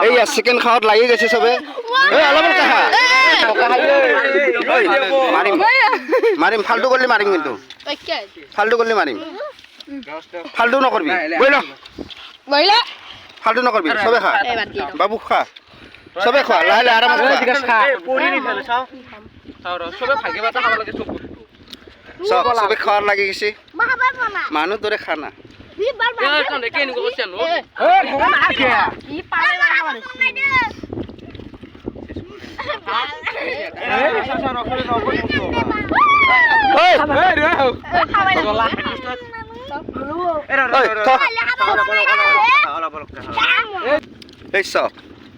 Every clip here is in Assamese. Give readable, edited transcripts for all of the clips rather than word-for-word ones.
এই চিকেন খাওয়াত লাগি গৈছে চবে অলপ মাৰিম মাৰিম ফাল্টু কৰিলে মাৰিম কিন্তু ফাল্টু কৰিলে মাৰিম ফাল্টু নকৰবি ফাল্টু নকৰবি চবে খা বাবু খা চবে খোৱা লাহে লাহে আৰামত চবে খোৱাৰ লাগি গৈছে মানুহ দৰে খানা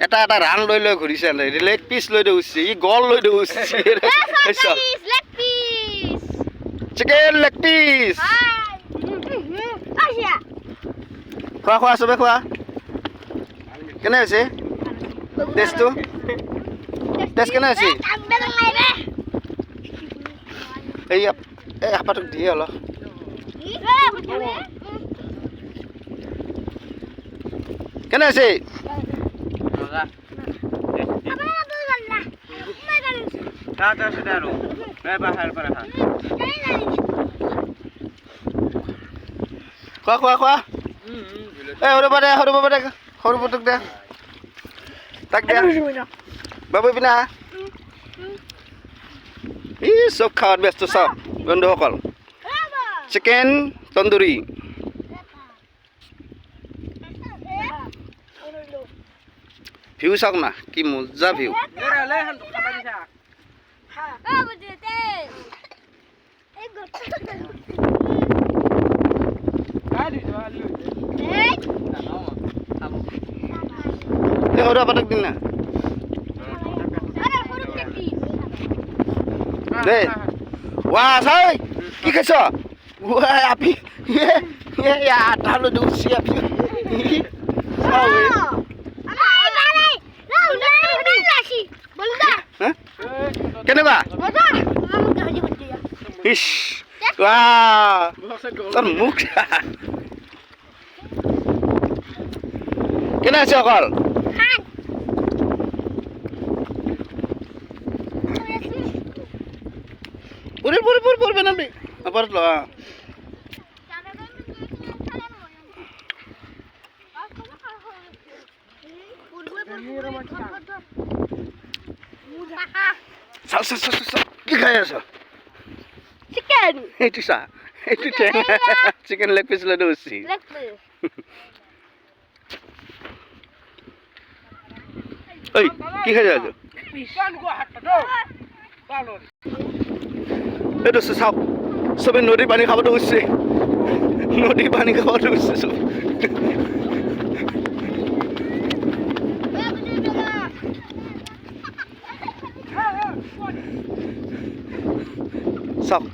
এটা এটা ৰান লৈ লৈ ঘূৰিছে লেগ পিচ লৈ দৌৰিছে ই গল লৈ দৌৰিছে চিকেন লেগ পিচ খোৱা খোৱা চবে খোৱা কেনে হৈছে টেষ্টটো টেষ্ট কেনে হৈছে এই আপাটোক দিয়ে অলপ কেনে হৈছে খোৱা খোৱা খোৱা এই সৰু পুতুক দে তাক দে বাবু পিনা ই চব খাৱাত ব্যস্ত চব বন্ধুসকল চিকেন তন্দুৰী ভিউ চাওক না কি মজা ভিউ সৰু আপাতক দিন না দে ৱা চাই কি খাইছ আপি আটা লৈ দৌৰিছে আপি কেনেকুৱা ইস তোৰ মুখ কেনে আছে অকল পূৰ্বে নামি ওপৰত ল কি খাই আছ চিকেন এইটো চা এইটো চিকেন লেগ পিচ লৈ দৌৰিছি ঐ কি খাই আছ এইটো চাওক চবে নদীৰ পানী খাব দৌৰিছে নদীৰ পানী খাব দৌৰিছে চব চাওক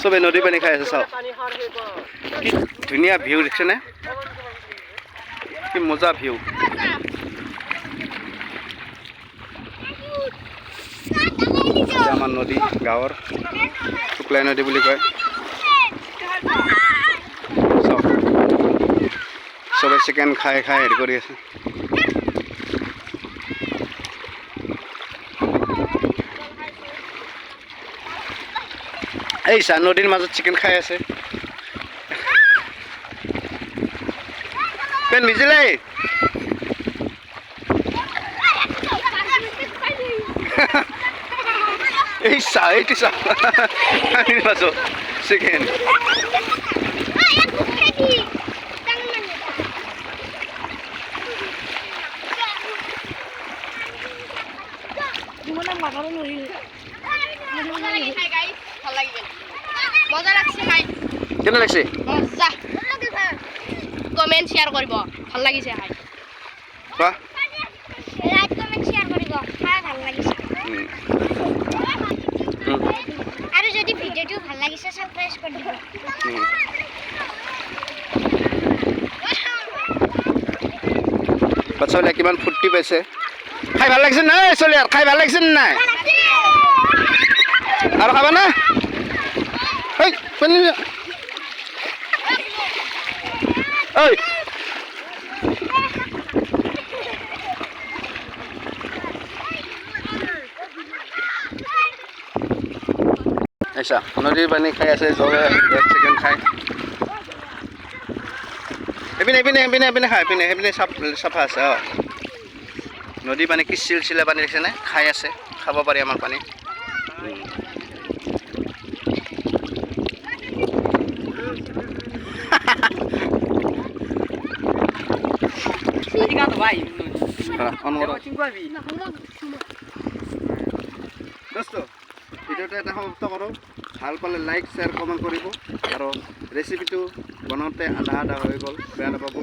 চবে নদীৰ পানী খাই আছে চাওক কি ধুনীয়া ভিউ দেখিছেনে কি মজা ভিউ আমাৰ নদী গাঁৱৰ শুক্লাই নদী বুলি কয় চবে চিকেন খাই খাই হেৰি কৰি আছে এই চা নদীৰ মাজত চিকেন খাই আছে পেন ভিজিলে এই চা এইটো চা পানীৰ মাজত চিকেন কেনে লাগছে কমেন্ট শেয়াৰ কৰিব ভাল লাগিছে খাই কোৱা লাইক কমেন্ট শেয়াৰ কৰিব খাই ভাল লাগিছে আৰু যদি ভিডিওটো ভাল লাগিছে সাবস্ক্ৰাইব কৰি দিব বাচ্চাবিলাক কিমান ফূৰ্তি পাইছে খাই ভাল লাগিছে নাই চলি খাই ভাল লাগিছে নাই আৰু খাবা না এই পানী ঐ এইছা নদীৰ পানী খাই আছে জলে 1 ছেকেণ্ড খাই এপিনে এপিনে এপিনে এপিনে খাই এপিনে এপিনে চাফা আছে অঁ নদীৰ পানী কি চিলচিলা পানী দেখিছেনে খাই আছে খাব পাৰি আমাৰ পানী ভিডিঅ'টো এটা সমাপ্ত কৰোঁ ভাল পালে লাইক শ্বেয়াৰ কমেণ্ট কৰিব আৰু ৰেচিপিটো বনাওঁতে আধা হৈ গ'ল বেয়া নাপাব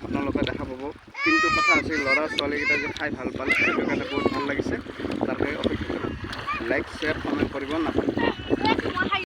আপোনালোকে দেখা পাব কিন্তু কথা আছে ল'ৰা ছোৱালীকেইটা যে খাই ভাল পালে সেইটো কাৰণে বহুত ভাল লাগিছে তাৰ কাৰণে অপেক্ষা কৰিম লাইক শ্বেয়াৰ কমেণ্ট কৰিব নাপাব